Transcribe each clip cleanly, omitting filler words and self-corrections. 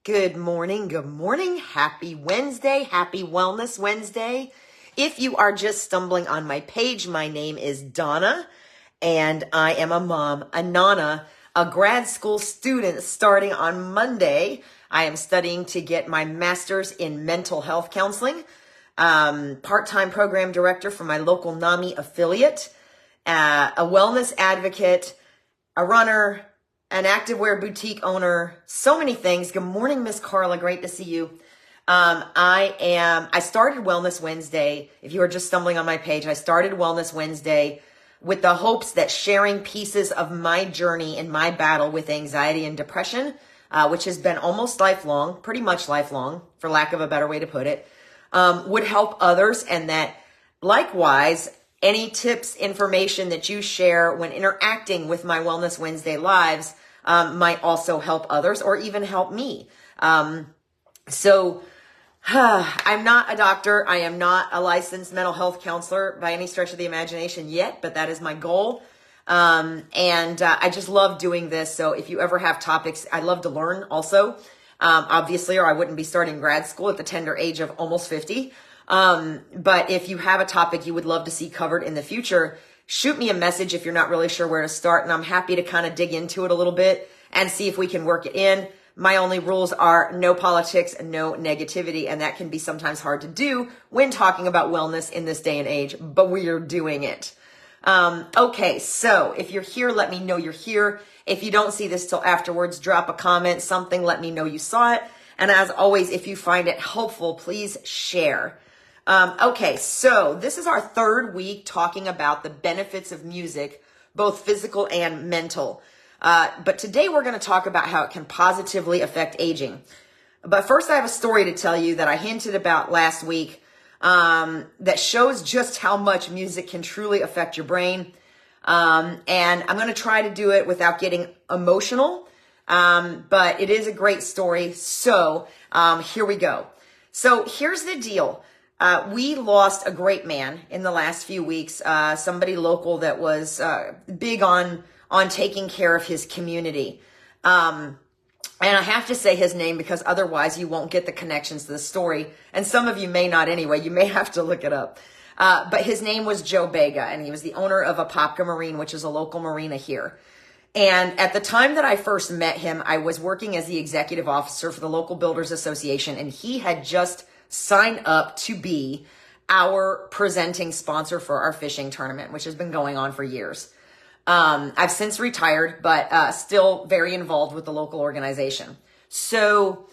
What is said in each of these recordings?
Good morning. Good morning. Happy Wednesday. Happy Wellness Wednesday. If you are just stumbling on my page, my name is Donna and I am a mom, a Nana, a grad school student starting on Monday. I am studying to get my master's in mental health counseling, part-time program director for my local NAMI affiliate, a wellness advocate, a runner, an activewear boutique owner, so many things. Good morning, Miss Carla. Great to see you. I started Wellness Wednesday. If you are just stumbling on my page, I started Wellness Wednesday with the hopes that sharing pieces of my journey in my battle with anxiety and depression, which has been almost lifelong, pretty much lifelong, for lack of a better way to put it, would help others, and that likewise, any tips, information that you share when interacting with my Wellness Wednesday lives might also help others or even help me. I'm not a doctor. I am not a licensed mental health counselor by any stretch of the imagination yet, but that is my goal. I just love doing this. So if you ever have topics, I'd love to learn also, obviously, or I wouldn't be starting grad school at the tender age of almost 50. But if you have a topic you would love to see covered in the future, shoot me a message if you're not really sure where to start. And I'm happy to kind of dig into it a little bit and see if we can work it in. My only rules are no politics and no negativity. And that can be sometimes hard to do when talking about wellness in this day and age, but we are doing it. Okay. So if you're here, let me know you're here. If you don't see this till afterwards, drop a comment, something, let me know you saw it. And as always, if you find it helpful, please share. Okay, so this is our third week talking about the benefits of music, both physical and mental. But today we're going to talk about how it can positively affect aging. But first I have a story to tell you that I hinted about last week, that shows just how much music can truly affect your brain. And I'm going to try to do it without getting emotional. But it is a great story. So, here we go. So here's the deal. We lost a great man in the last few weeks, somebody local that was, big on taking care of his community. And I have to say his name because otherwise you won't get the connections to the story. And some of you may not anyway. You may have to look it up. But his name was Joe Bega, and he was the owner of Apopka Marine, which is a local marina here. And at the time that I first met him, I was working as the executive officer for the local builders association, and he had just signed up to be our presenting sponsor for our fishing tournament, which has been going on for years. I've since retired, but still very involved with the local organization. So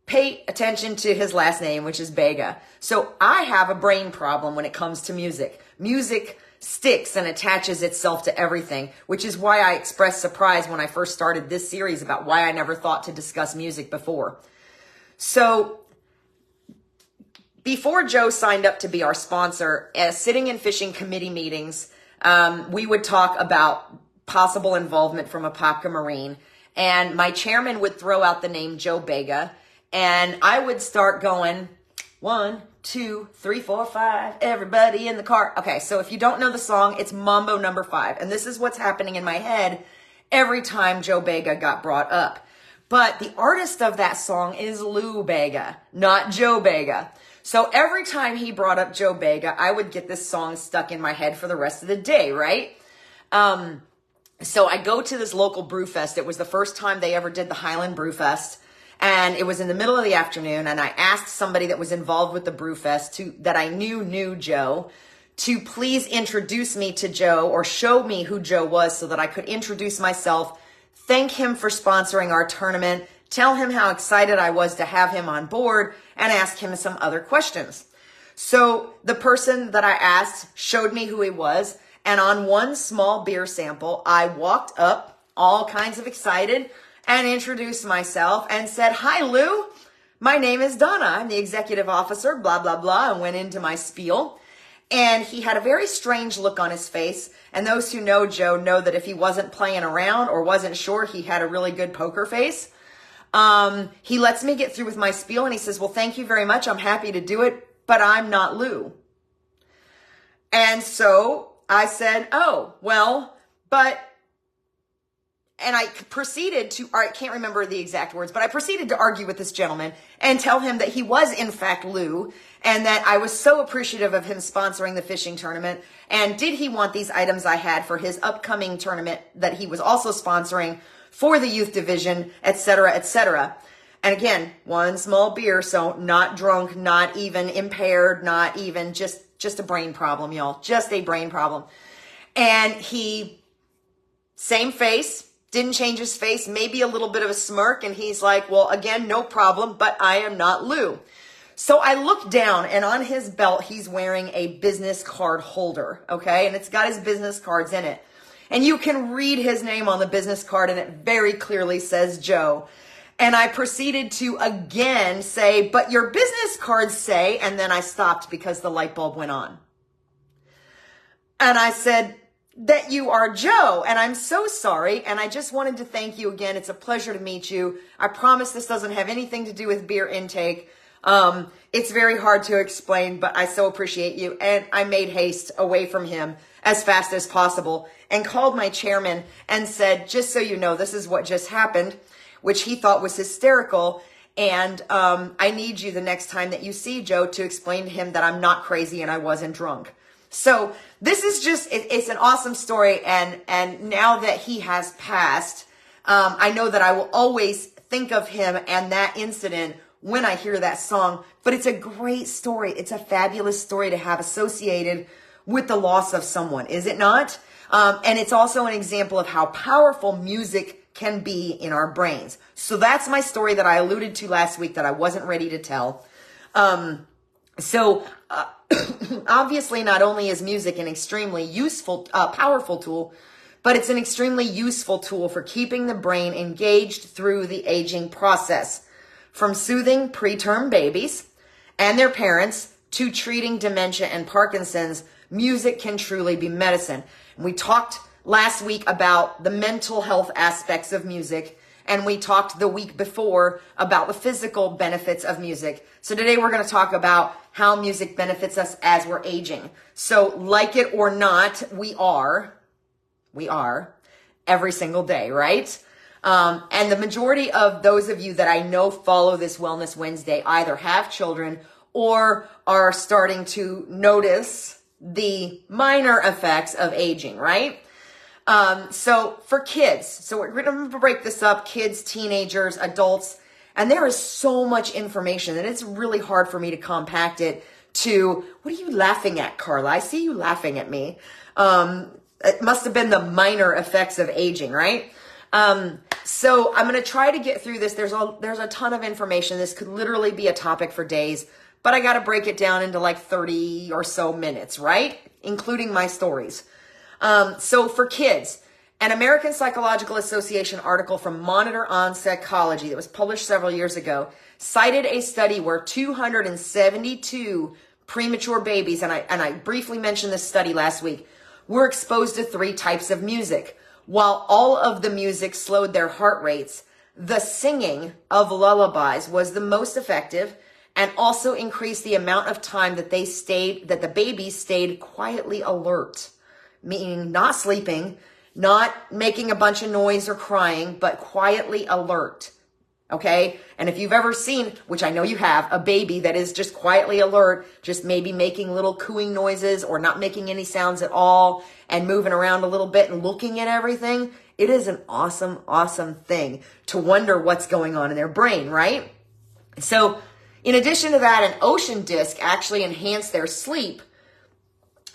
pay attention to his last name, which is Bega. So I have a brain problem when it comes to music. Music sticks and attaches itself to everything, which is why I expressed surprise when I first started this series about why I never thought to discuss music before. So before Joe signed up to be our sponsor, sitting in fishing committee meetings, we would talk about possible involvement from Apopka Marine, and my chairman would throw out the name Joe Bega, and I would start going 1, 2, 3, 4, 5, everybody in the car. Okay, so if you don't know the song, it's Mambo number 5, and this is what's happening in my head every time Joe Bega got brought up. But the artist of that song is Lou Bega, not Joe Bega. So every time he brought up Joe Bega, I would get this song stuck in my head for the rest of the day, right? So I go to this local brew fest. It was the first time they ever did the Highland Brew Fest. And it was in the middle of the afternoon. And I asked somebody that was involved with the brew fest that I knew Joe, to please introduce me to Joe or show me who Joe was so that I could introduce myself, thank him for sponsoring our tournament, tell him how excited I was to have him on board, and ask him some other questions. So the person that I asked showed me who he was, and on one small beer sample, I walked up, all kinds of excited, and introduced myself and said, "Hi, Lou. My name is Donna. I'm the executive officer, blah, blah, blah," and went into my spiel. And he had a very strange look on his face. And those who know Joe know that if he wasn't playing around or wasn't sure, he had a really good poker face. He lets me get through with my spiel and he says, "Well, thank you very much. I'm happy to do it, but I'm not Lou." And so I said, "Oh, well, but I proceeded to, or I can't remember the exact words, but I proceeded to argue with this gentleman and tell him that he was in fact Lou, and that I was so appreciative of him sponsoring the fishing tournament. And did he want these items I had for his upcoming tournament that he was also sponsoring for the youth division, etc., etc. And again, one small beer, so not drunk, not even impaired, not even just a brain problem, y'all. Just a brain problem. And he, same face, didn't change his face, maybe a little bit of a smirk. And he's like, well, again, no problem, but I am not Lou. So I look down, and on his belt, he's wearing a business card holder, okay? And it's got his business cards in it. And you can read his name on the business card, and it very clearly says Joe. And I proceeded to again say, but your business cards say, and then I stopped because the light bulb went on. And I said, that you are Joe, and I'm so sorry, and I just wanted to thank you again. It's a pleasure to meet you. I promise this doesn't have anything to do with beer intake. It's very hard to explain, but I so appreciate you. And I made haste away from him as fast as possible and called my chairman and said, just so you know, this is what just happened, which he thought was hysterical. And I need you the next time that you see Joe to explain to him that I'm not crazy and I wasn't drunk. So this is just, it's an awesome story. And now that he has passed, I know that I will always think of him and that incident when I hear that song. But it's a great story. It's a fabulous story to have associated with the loss of someone, is it not? And it's also an example of how powerful music can be in our brains. So that's my story that I alluded to last week that I wasn't ready to tell. Obviously, not only is music an extremely useful, powerful tool, but it's an extremely useful tool for keeping the brain engaged through the aging process. From soothing preterm babies and their parents to treating dementia and Parkinson's, music can truly be medicine. We talked last week about the mental health aspects of music, and we talked the week before about the physical benefits of music. So today we're going to talk about how music benefits us as we're aging. So like it or not, we are every single day, right? And the majority of those of you that I know follow this Wellness Wednesday either have children or are starting to notice the minor effects of aging, right? So for kids, so we're going to break this up, kids, teenagers, adults, and there is so much information that it's really hard for me to compact it to, what are you laughing at, Carla? I see you laughing at me. It must have been the minor effects of aging, right? So I'm going to try to get through this. There's a ton of information. This could literally be a topic for days, but I got to break it down into like 30 or so minutes, right? Including my stories. So for kids, an American Psychological Association article from Monitor on Psychology that was published several years ago cited a study where 272 premature babies, and I briefly mentioned this study last week, were exposed to 3 types of music. While all of the music slowed their heart rates, the singing of lullabies was the most effective and also increased the amount of time that the babies stayed quietly alert, meaning not sleeping, not making a bunch of noise or crying, but quietly alert. Okay? And if you've ever seen, which I know you have, a baby that is just quietly alert, just maybe making little cooing noises or not making any sounds at all and moving around a little bit and looking at everything, it is an awesome, awesome thing to wonder what's going on in their brain, right? So in addition to that, an ocean disc actually enhanced their sleep.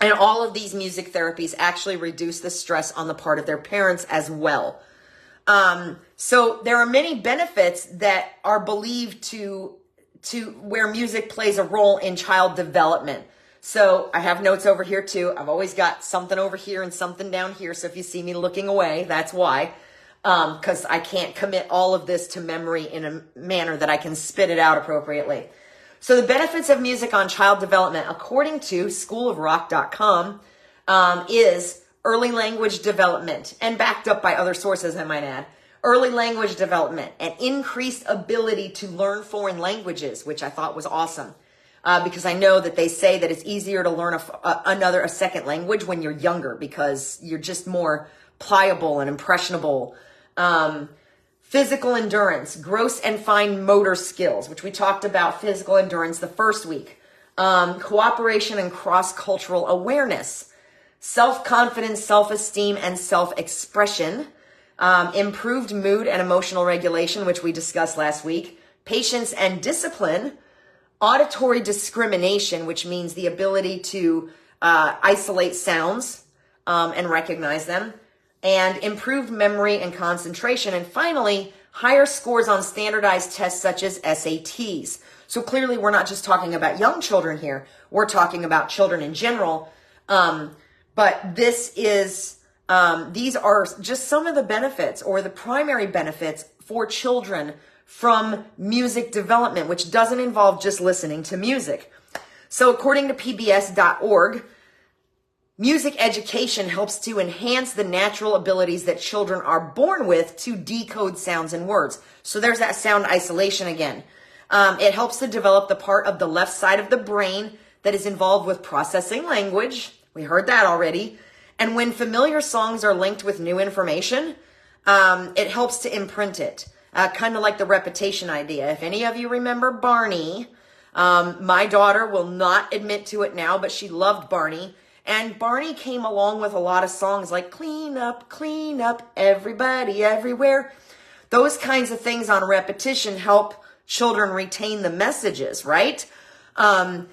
And all of these music therapies actually reduce the stress on the part of their parents as well. So there are many benefits that are believed to where music plays a role in child development. So I have notes over here too. I've always got something over here and something down here. So if you see me looking away, that's why. Because I can't commit all of this to memory in a manner that I can spit it out appropriately. So the benefits of music on child development, according to schoolofrock.com, is early language development, and backed up by other sources, I might add. Early language development and increased ability to learn foreign languages, which I thought was awesome. Because I know that they say that it's easier to learn a second language when you're younger because you're just more pliable and impressionable Physical endurance, gross and fine motor skills, which we talked about physical endurance the first week. Cooperation and cross-cultural awareness, self-confidence, self-esteem, and self-expression, improved mood and emotional regulation, which we discussed last week, patience and discipline, auditory discrimination, which means the ability to isolate sounds and recognize them, and improved memory and concentration. And finally, higher scores on standardized tests such as SATs. So clearly we're not just talking about young children here. We're talking about children in general. But these are just some of the benefits or the primary benefits for children from music development, which doesn't involve just listening to music. So according to PBS.org, music education helps to enhance the natural abilities that children are born with to decode sounds and words. So there's that sound isolation again. It helps to develop the part of the left side of the brain that is involved with processing language. We heard that already. And when familiar songs are linked with new information, it helps to imprint it. Kind of like the repetition idea. If any of you remember Barney, my daughter will not admit to it now, but she loved Barney. And Barney came along with a lot of songs like clean up, everybody, everywhere. Those kinds of things on repetition help children retain the messages, right? And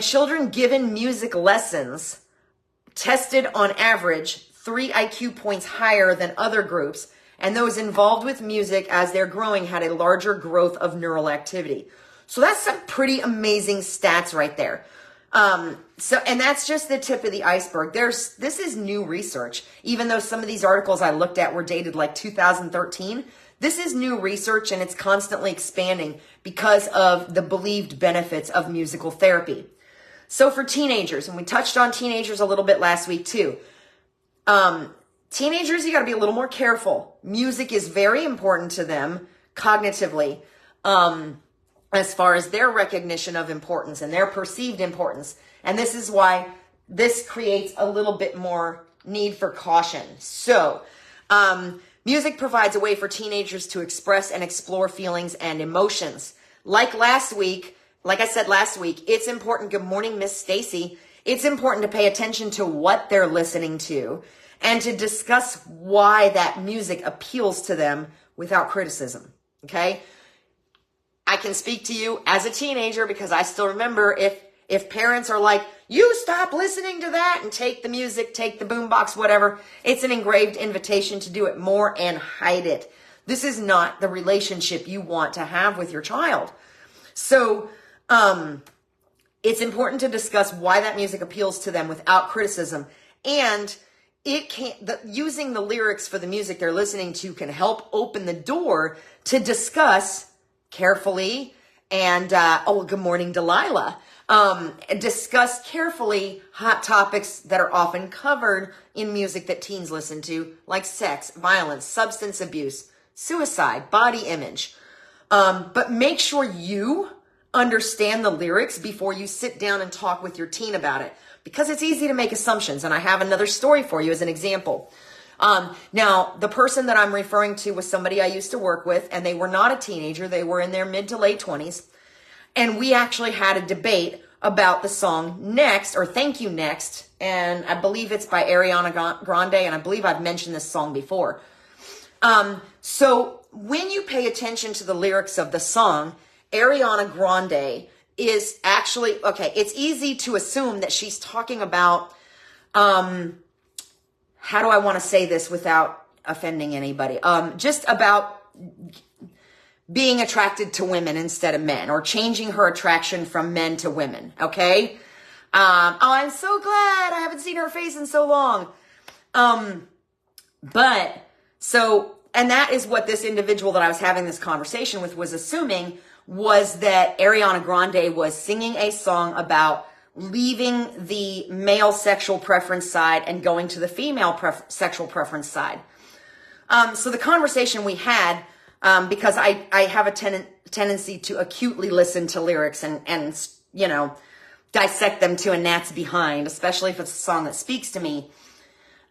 children given music lessons tested on average 3 IQ points higher than other groups. And those involved with music as they're growing had a larger growth of neural activity. So that's some pretty amazing stats right there. And that's just the tip of the iceberg. This is new research. Even though some of these articles I looked at were dated like 2013, this is new research and it's constantly expanding because of the believed benefits of musical therapy. So for teenagers, and we touched on teenagers a little bit last week too. Teenagers, you got to be a little more careful. Music is very important to them cognitively. As far as their recognition of importance and their perceived importance. And this is why this creates a little bit more need for caution. So, music provides a way for teenagers to express and explore feelings and emotions. Like I said last week, it's important. Good morning, Miss Stacy. It's important to pay attention to what they're listening to and to discuss why that music appeals to them without criticism. Okay? I can speak to you as a teenager because I still remember if parents are like, you stop listening to that and take the music, take the boombox, whatever, it's an engraved invitation to do it more and hide it. This is not the relationship you want to have with your child. So, it's important to discuss why that music appeals to them without criticism. And using the lyrics for the music they're listening to can help open the door to discuss carefully and, good morning, Delilah. Discuss carefully hot topics that are often covered in music that teens listen to, like sex, violence, substance abuse, suicide, body image. But make sure you understand the lyrics before you sit down and talk with your teen about it, because it's easy to make assumptions. And I have another story for you as an example. Now, the person that I'm referring to was somebody I used to work with, and they were not a teenager. They were in their mid to late 20s. And we actually had a debate about the song Next, or Thank You Next. And I believe it's by Ariana Grande, and I believe I've mentioned this song before. So when you pay attention to the lyrics of the song, Ariana Grande is actually, it's easy to assume that she's talking about, how do I want to say this without offending anybody? Just about being attracted to women instead of men, or changing her attraction from men to women. Okay. I'm so glad I haven't seen her face in so long. And that is what this individual that I was having this conversation with was assuming, was that Ariana Grande was singing a song about leaving the male sexual preference side and going to the female sexual preference side. So the conversation we had, because I have a tendency to acutely listen to lyrics and dissect them to a gnat's behind, especially if it's a song that speaks to me.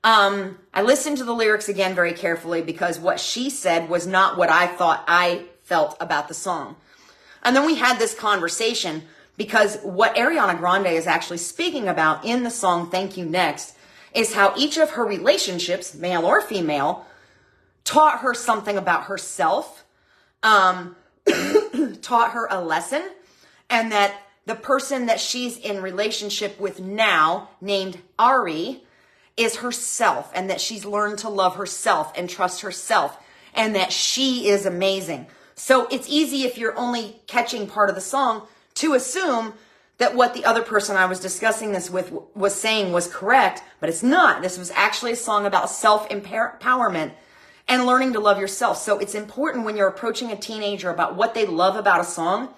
I listened to the lyrics again very carefully because what she said was not what I thought I felt about the song. And then we had this conversation because what Ariana Grande is actually speaking about in the song Thank You Next is how each of her relationships, male or female, taught her something about herself, taught her a lesson, and that the person that she's in relationship with now, named Ari, is herself, and that she's learned to love herself and trust herself, and that she is amazing. So it's easy if you're only catching part of the song to assume that what the other person I was discussing this with was saying was correct, but it's not. This was actually a song about self-empowerment and learning to love yourself. So it's important when you're approaching a teenager about what they love about a song,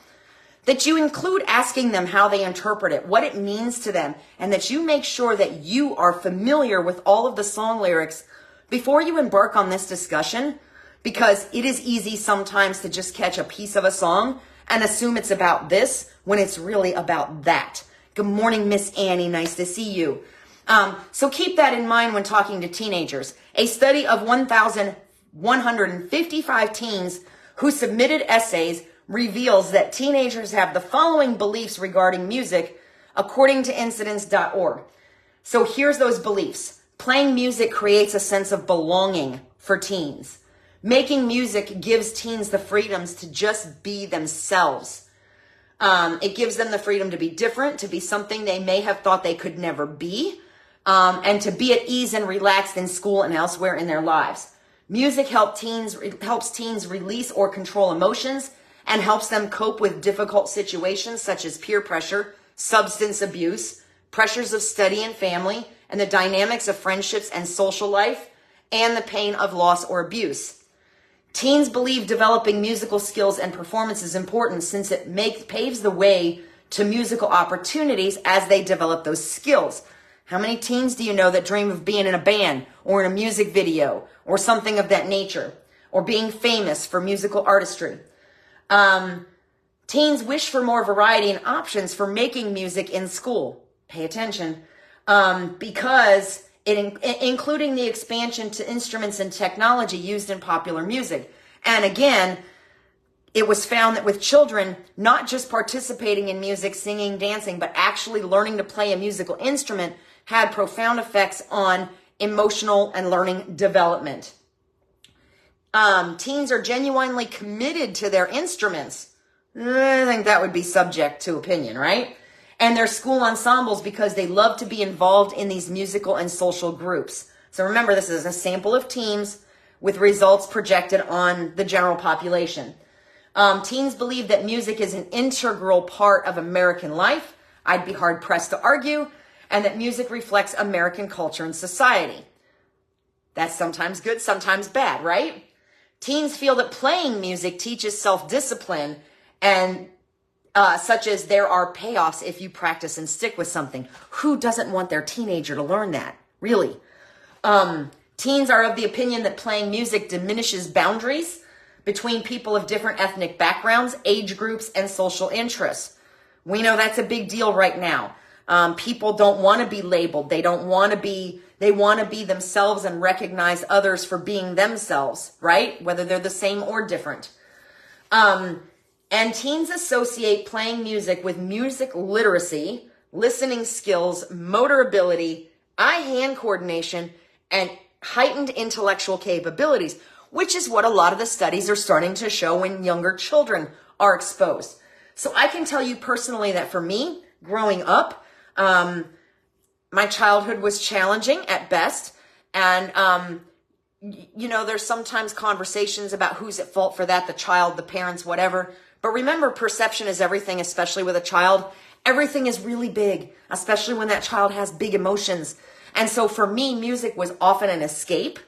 that you include asking them how they interpret it, what it means to them, and that you make sure that you are familiar with all of the song lyrics before you embark on this discussion, because it is easy sometimes to just catch a piece of a song and assume it's about this when it's really about that. Good morning, Miss Annie. Nice to see you. So keep that in mind when talking to teenagers. A study of 1,155 teens who submitted essays reveals that teenagers have the following beliefs regarding music, according to incidents.org. So here's those beliefs. Playing music creates a sense of belonging for teens. Making music gives teens the freedoms to just be themselves. It gives them the freedom to be different, to be something they may have thought they could never be, and to be at ease and relaxed in school and elsewhere in their lives. Music helps teens release or control emotions and helps them cope with difficult situations such as peer pressure, substance abuse, pressures of study and family, and the dynamics of friendships and social life, and the pain of loss or abuse. Teens believe developing musical skills and performance is important since it paves the way to musical opportunities as they develop those skills. How many teens do you know that dream of being in a band or in a music video or something of that nature, or being famous for musical artistry? Teens wish for more variety and options for making music in school. Pay attention. Because including the expansion to instruments and technology used in popular music. And again, it was found that with children, not just participating in music, singing, dancing, but actually learning to play a musical instrument had profound effects on emotional and learning development. Teens are genuinely committed to their instruments. I think that would be subject to opinion, right? And their school ensembles because they love to be involved in these musical and social groups. So remember, this is a sample of teens with results projected on the general population. Teens believe that music is an integral part of American life. I'd be hard pressed to argue, and that music reflects American culture and society. That's sometimes good, sometimes bad, right? Teens feel that playing music teaches self-discipline, and such as there are payoffs if you practice and stick with something. Who doesn't want their teenager to learn that? Really? Teens are of the opinion that playing music diminishes boundaries between people of different ethnic backgrounds, age groups, and social interests. We know that's a big deal right now. People don't want to be labeled. They want to be themselves and recognize others for being themselves, right? Whether they're the same or different. And teens associate playing music with music literacy, listening skills, motor ability, eye-hand coordination, and heightened intellectual capabilities, which is what a lot of the studies are starting to show when younger children are exposed. So I can tell you personally that for me, growing up, my childhood was challenging at best. And, there's sometimes conversations about who's at fault for that, the child, the parents, whatever. But remember, perception is everything, especially with a child. Everything is really big, especially when that child has big emotions. And so for me, music was often an escape.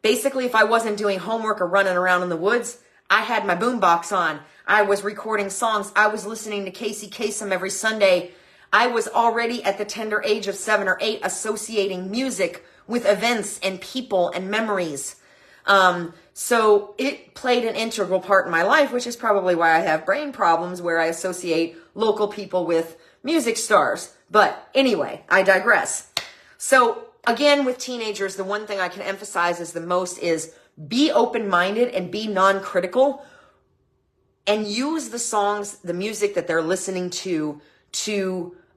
Basically, if I wasn't doing homework or running around in the woods, I had my boombox on. I was recording songs. I was listening to Casey Kasem every Sunday. I was already at the tender age of 7 or 8 associating music with events and people and memories. So it played an integral part in my life, which is probably why I have brain problems where I associate local people with music stars. But anyway, I digress. So again, with teenagers, the one thing I can emphasize is the most is be open-minded and be non-critical, and use the songs, the music that they're listening to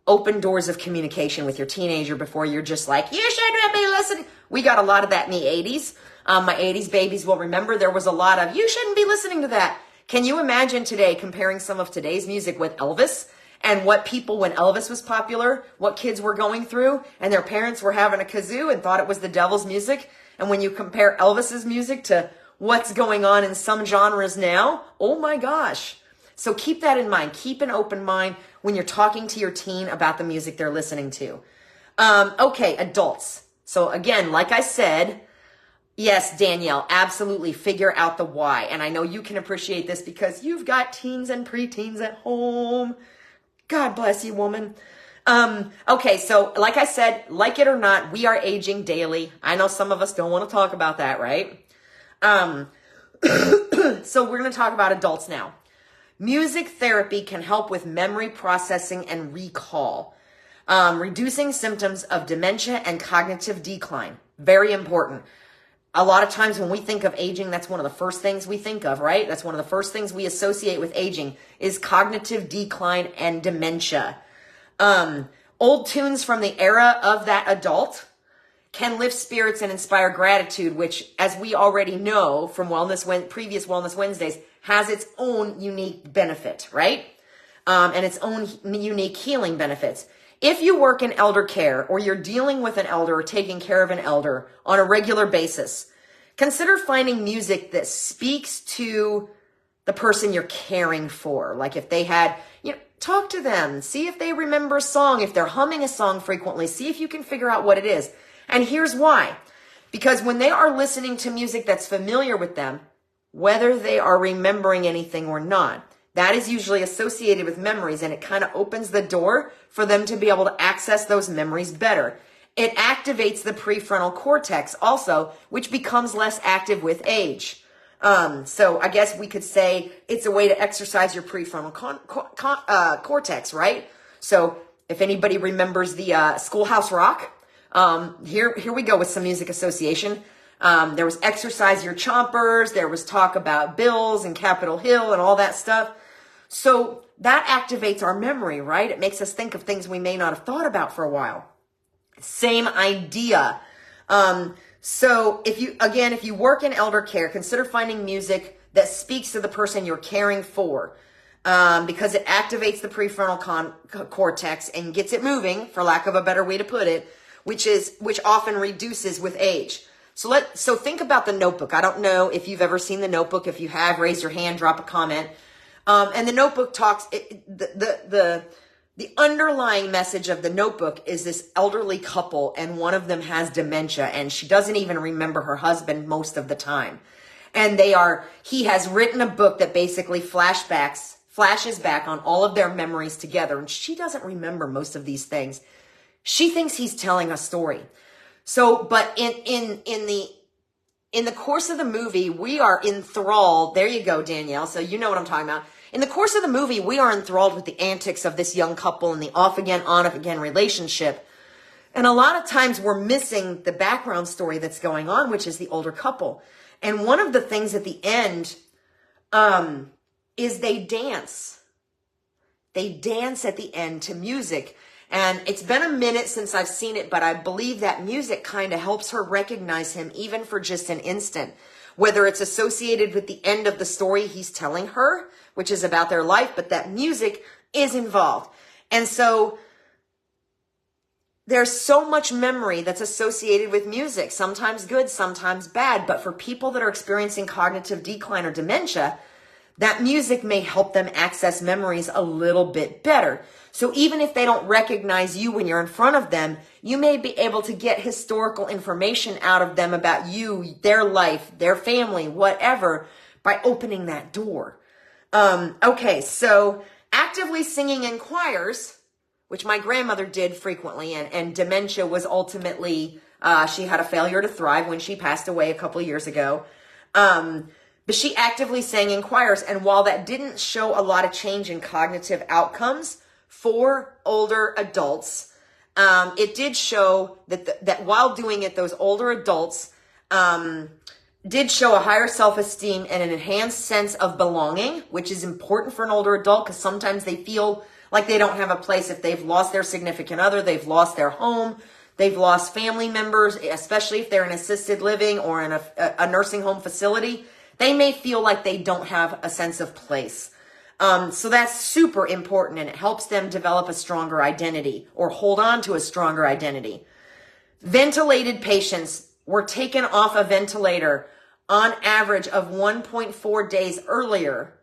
open doors of communication with your teenager before you're just like, you shouldn't be listening. We got a lot of that in the 80s. My 80s babies will remember there was a lot of, you shouldn't be listening to that. Can you imagine today comparing some of today's music with Elvis and what people, when Elvis was popular, what kids were going through, and their parents were having a kazoo and thought it was the devil's music? And when you compare Elvis's music to what's going on in some genres now, oh my gosh. So keep that in mind. Keep an open mind when you're talking to your teen about the music they're listening to. Okay, adults. So again, like I said, yes, Danielle, absolutely figure out the why. And I know you can appreciate this because you've got teens and preteens at home. God bless you, woman. Okay, so like I said, like it or not, we are aging daily. I know some of us don't want to talk about that, right? So we're going to talk about adults now. Music therapy can help with memory processing and recall, reducing symptoms of dementia and cognitive decline. Very important. A lot of times when we think of aging, that's one of the first things we think of, right? That's one of the first things we associate with aging is cognitive decline and dementia. Old tunes from the era of that adult can lift spirits and inspire gratitude, which, as we already know from previous Wellness Wednesdays, has its own unique benefit, right? And its own unique healing benefits. If you work in elder care or you're dealing with an elder or taking care of an elder on a regular basis, consider finding music that speaks to the person you're caring for. Like if they had, talk to them, see if they remember a song. If they're humming a song frequently, see if you can figure out what it is. And here's why. Because when they are listening to music that's familiar with them, whether they are remembering anything or not, that is usually associated with memories, and it kind of opens the door for them to be able to access those memories better. It activates the prefrontal cortex also, which becomes less active with age. So I guess we could say it's a way to exercise your prefrontal cortex, right? So if anybody remembers the Schoolhouse Rock, here we go with some music association. There was exercise your chompers. There was talk about bills and Capitol Hill and all that stuff. So that activates our memory, right? It makes us think of things we may not have thought about for a while. Same idea. So if you work in elder care, consider finding music that speaks to the person you're caring for, because it activates the prefrontal cortex and gets it moving, for lack of a better way to put it, which often reduces with age. So think about The Notebook. I don't know if you've ever seen The Notebook. If you have, raise your hand, drop a comment. And The Notebook the underlying message of The Notebook is this elderly couple, and one of them has dementia, and she doesn't even remember her husband most of the time. And he has written a book that basically flashes back on all of their memories together, and she doesn't remember most of these things. She thinks he's telling a story. So, but in the course of the movie, we are enthralled. There you go, Danielle. So you know what I'm talking about. In the course of the movie, we are enthralled with the antics of this young couple and the off-again, on-again relationship. And a lot of times we're missing the background story that's going on, which is the older couple. And one of the things at the end is they dance. They dance at the end to music. And it's been a minute since I've seen it, but I believe that music kind of helps her recognize him even for just an instant. Whether it's associated with the end of the story he's telling her, which is about their life, but that music is involved. And so there's so much memory that's associated with music, sometimes good, sometimes bad. But for people that are experiencing cognitive decline or dementia, that music may help them access memories a little bit better. So even if they don't recognize you when you're in front of them, you may be able to get historical information out of them about you, their life, their family, whatever, by opening that door. Okay, so actively singing in choirs, which my grandmother did frequently, and dementia was ultimately, she had a failure to thrive when she passed away a couple of years ago. But she actively sang in choirs, and while that didn't show a lot of change in cognitive outcomes for older adults, it did show that while doing it, those older adults did show a higher self-esteem and an enhanced sense of belonging, which is important for an older adult because sometimes they feel like they don't have a place if they've lost their significant other, they've lost their home, they've lost family members, especially if they're in assisted living or in a nursing home facility. They may feel like they don't have a sense of place. So that's super important, and it helps them develop a stronger identity or hold on to a stronger identity. Ventilated patients were taken off a ventilator on average of 1.4 days earlier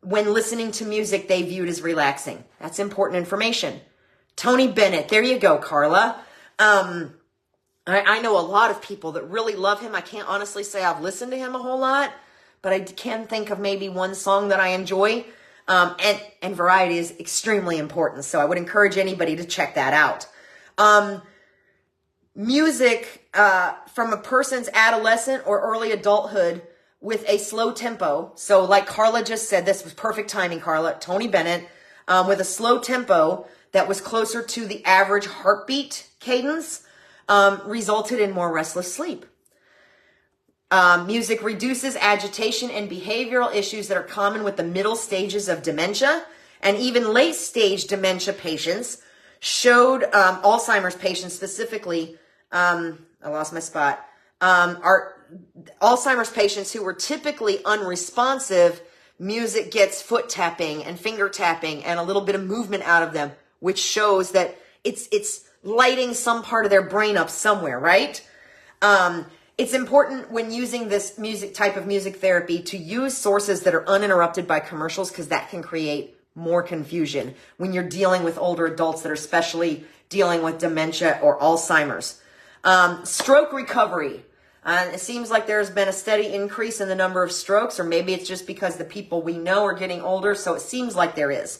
when listening to music they viewed as relaxing. That's important information. Tony Bennett, there you go, Carla. I know a lot of people that really love him. I can't honestly say I've listened to him a whole lot, but I can think of maybe one song that I enjoy. And variety is extremely important. So I would encourage anybody to check that out. Music from a person's adolescent or early adulthood with a slow tempo. So like Carla just said, this was perfect timing, Carla. Tony Bennett, with a slow tempo that was closer to the average heartbeat cadence, resulted in more restless sleep. Music reduces agitation and behavioral issues that are common with the middle stages of dementia, and even late stage dementia patients showed, Alzheimer's patients specifically, I lost my spot, are Alzheimer's patients who were typically unresponsive. Music gets foot tapping and finger tapping and a little bit of movement out of them, which shows that it's lighting some part of their brain up somewhere, right? It's important when using this type of music therapy to use sources that are uninterrupted by commercials, because that can create more confusion when you're dealing with older adults that are especially dealing with dementia or Alzheimer's. Stroke recovery. It seems like there's been a steady increase in the number of strokes, or maybe it's just because the people we know are getting older, so it seems like there is.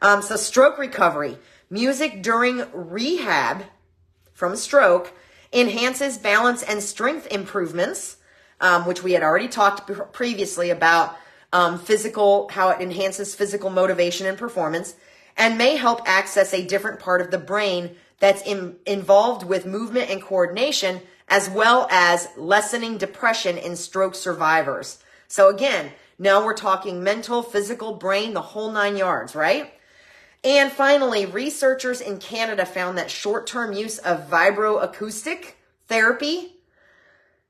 So stroke recovery. Music during rehab from a stroke enhances balance and strength improvements, which we had already talked previously about, how it enhances physical motivation and performance, and may help access a different part of the brain that's involved with movement and coordination, as well as lessening depression in stroke survivors. So again, now we're talking mental, physical, brain, the whole 9 yards, right? And finally, researchers in Canada found that short-term use of vibroacoustic therapy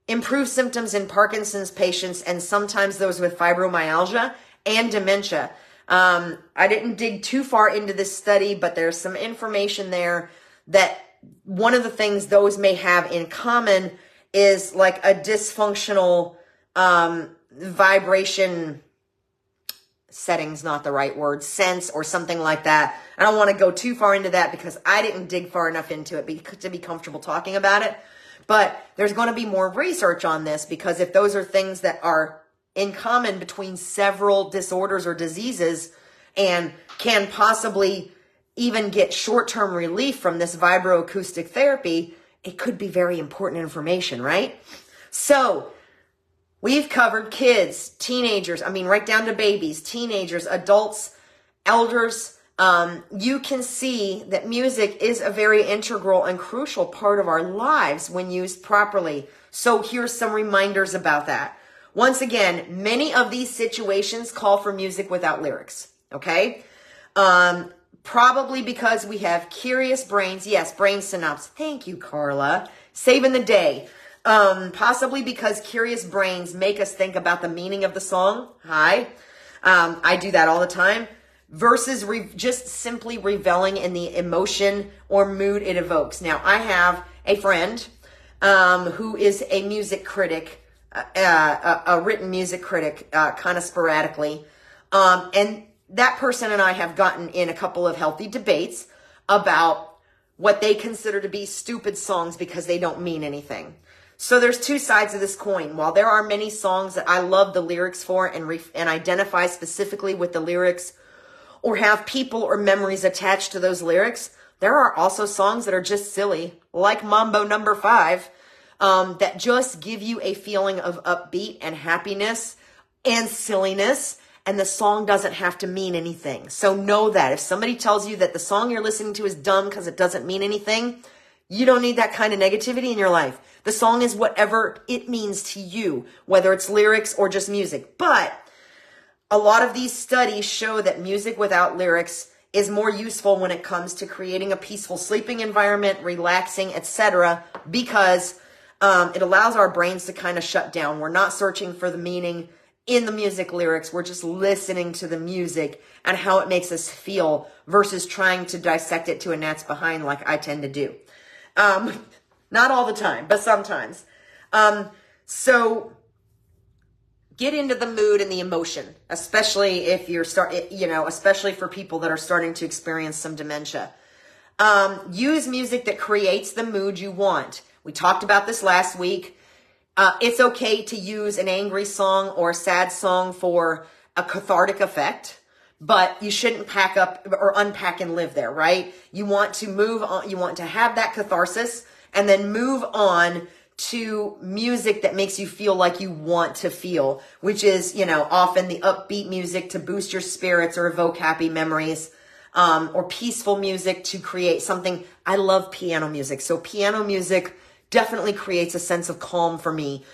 improves symptoms in Parkinson's patients and sometimes those with fibromyalgia and dementia. I didn't dig too far into this study, but there's some information there that one of the things those may have in common is like a dysfunctional vibration setting's not the right word, sense or something like that. I don't want to go too far into that because I didn't dig far enough into it to be comfortable talking about it. But there's going to be more research on this, because if those are things that are in common between several disorders or diseases and can possibly even get short-term relief from this vibroacoustic therapy, it could be very important information, right? So we've covered kids, teenagers, right down to babies, teenagers, adults, elders. You can see that music is a very integral and crucial part of our lives when used properly. So here's some reminders about that. Once again, many of these situations call for music without lyrics, okay? Probably because we have curious brains. Yes, brain synapse. Thank you, Carla. Saving the day. Possibly because curious brains make us think about the meaning of the song. Hi. I do that all the time. Versus just simply reveling in the emotion or mood it evokes. Now, I have a friend who is a music critic, a written music critic, kind of sporadically. And that person and I have gotten in a couple of healthy debates about what they consider to be stupid songs because they don't mean anything. So there's two sides of this coin. While there are many songs that I love the lyrics for and identify specifically with the lyrics or have people or memories attached to those lyrics, there are also songs that are just silly, like Mambo Number 5, that just give you a feeling of upbeat and happiness and silliness and the song doesn't have to mean anything. So know that. If somebody tells you that the song you're listening to is dumb because it doesn't mean anything, you don't need that kind of negativity in your life. The song is whatever it means to you, whether it's lyrics or just music. But a lot of these studies show that music without lyrics is more useful when it comes to creating a peaceful sleeping environment, relaxing, etc., because it allows our brains to kind of shut down. We're not searching for the meaning in the music lyrics. We're just listening to the music and how it makes us feel versus trying to dissect it to a gnat's behind like I tend to do. Not all the time, but sometimes. So get into the mood and the emotion, especially if you're especially for people that are starting to experience some dementia. Use music that creates the mood you want. We talked about this last week. It's okay to use an angry song or a sad song for a cathartic effect, but you shouldn't pack up or unpack and live there, right? You want to move on. You want to have that catharsis and then move on to music that makes you feel like you want to feel, which is, often the upbeat music to boost your spirits or evoke happy memories, or peaceful music to create something. I love piano music. So piano music definitely creates a sense of calm for me.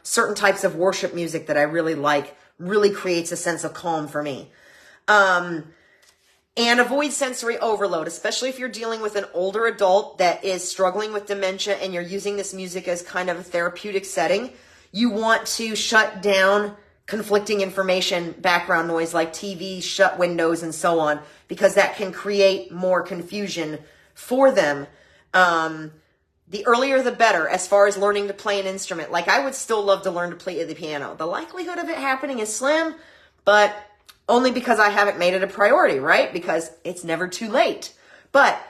Certain types of worship music that I really like really creates a sense of calm for me. And avoid sensory overload, especially if you're dealing with an older adult that is struggling with dementia and you're using this music as kind of a therapeutic setting. You want to shut down conflicting information, background noise like TV, shut windows, and so on, because that can create more confusion for them. The earlier the better as far as learning to play an instrument. Like I would still love to learn to play the piano. The likelihood of it happening is slim, but only because I haven't made it a priority, right? Because it's never too late. But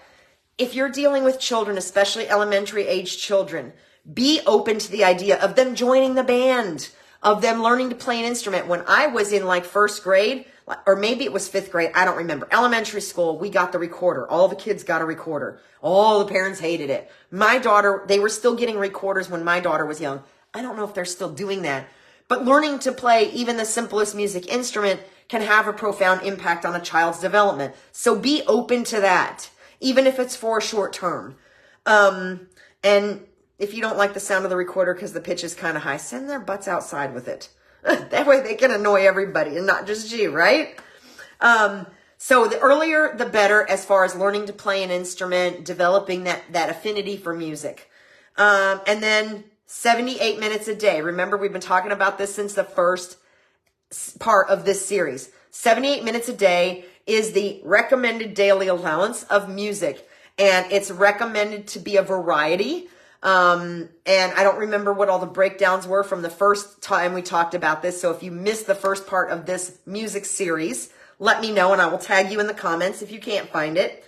if you're dealing with children, especially elementary age children, be open to the idea of them joining the band, of them learning to play an instrument. When I was in like first grade, or maybe it was fifth grade, I don't remember. Elementary school, we got the recorder. All the kids got a recorder. All the parents hated it. My daughter, they were still getting recorders when my daughter was young. I don't know if they're still doing that. But learning to play even the simplest music instrument can have a profound impact on a child's development. So be open to that, even if it's for a short term. And if you don't like the sound of the recorder because the pitch is kind of high, send their butts outside with it. That way they can annoy everybody and not just you, right? So the earlier, the better as far as learning to play an instrument, developing that affinity for music. And then 78 minutes a day. Remember, we've been talking about this since the first part of this series. 78 minutes a day is the recommended daily allowance of music. And it's recommended to be a variety. And I don't remember what all the breakdowns were from the first time we talked about this. So if you missed the first part of this music series, let me know and I will tag you in the comments if you can't find it.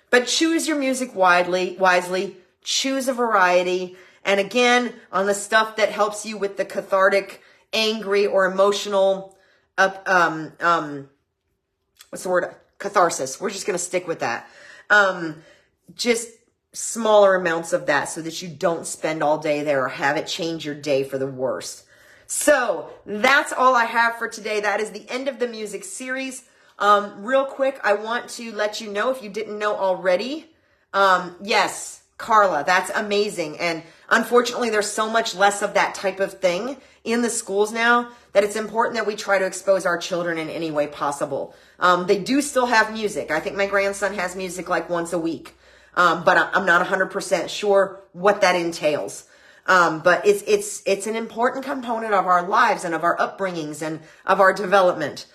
But choose your music wisely, choose a variety. And again, on the stuff that helps you with the cathartic, angry, or emotional, what's the word? Catharsis. We're just going to stick with that. Just smaller amounts of that so that you don't spend all day there or have it change your day for the worst. So that's all I have for today. That is the end of the music series. Real quick, I want to let you know, if you didn't know already, yes, Carla, that's amazing. And unfortunately, there's so much less of that type of thing in the schools now that it's important that we try to expose our children in any way possible. They do still have music. I think my grandson has music like once a week. But I'm not 100% sure what that entails. But it's an important component of our lives and of our upbringings and of our development.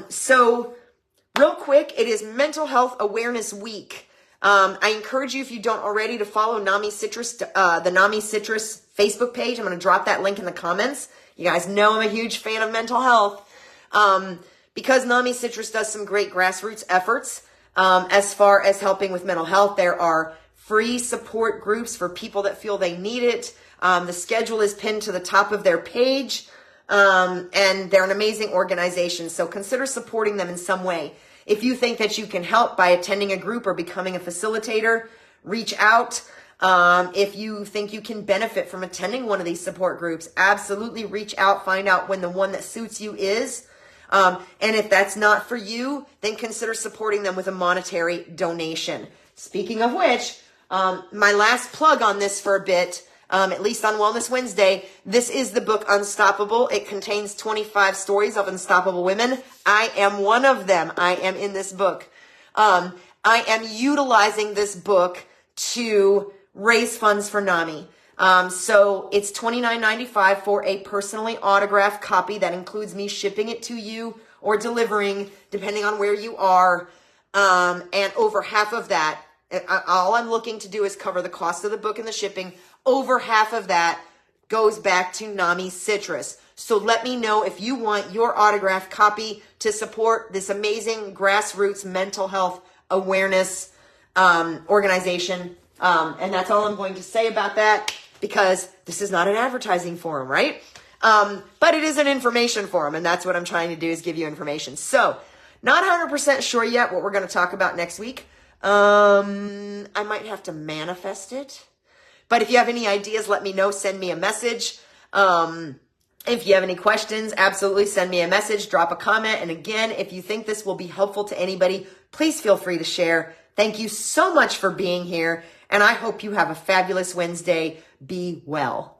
So real quick, it is Mental Health Awareness Week. I encourage you, if you don't already, to follow NAMI Citrus, the NAMI Citrus Facebook page. I'm going to drop that link in the comments. You guys know I'm a huge fan of mental health. Because NAMI Citrus does some great grassroots efforts. As far as helping with mental health, there are free support groups for people that feel they need it. The schedule is pinned to the top of their page, and they're an amazing organization. So consider supporting them in some way. If you think that you can help by attending a group or becoming a facilitator, reach out. If you think you can benefit from attending one of these support groups, absolutely reach out, find out when the one that suits you is. And if that's not for you, then consider supporting them with a monetary donation. Speaking of which, my last plug on this for a bit, at least on Wellness Wednesday, this is the book Unstoppable. It contains 25 stories of unstoppable women. I am one of them. I am in this book. I am utilizing this book to raise funds for NAMI. So it's $29.95 for a personally autographed copy. That includes me shipping it to you or delivering, depending on where you are. And over half of that, all I'm looking to do is cover the cost of the book and the shipping. Over half of that goes back to NAMI Citrus. So let me know if you want your autographed copy to support this amazing grassroots mental health awareness organization. And that's all I'm going to say about that, because this is not an advertising forum, right? But it is an information forum, and that's what I'm trying to do, is give you information. So not 100% sure yet what we're going to talk about next week. I might have to manifest it. But if you have any ideas, let me know. Send me a message. If you have any questions, absolutely send me a message, drop a comment. And again, if you think this will be helpful to anybody, please feel free to share. Thank you so much for being here. And I hope you have a fabulous Wednesday. Be well.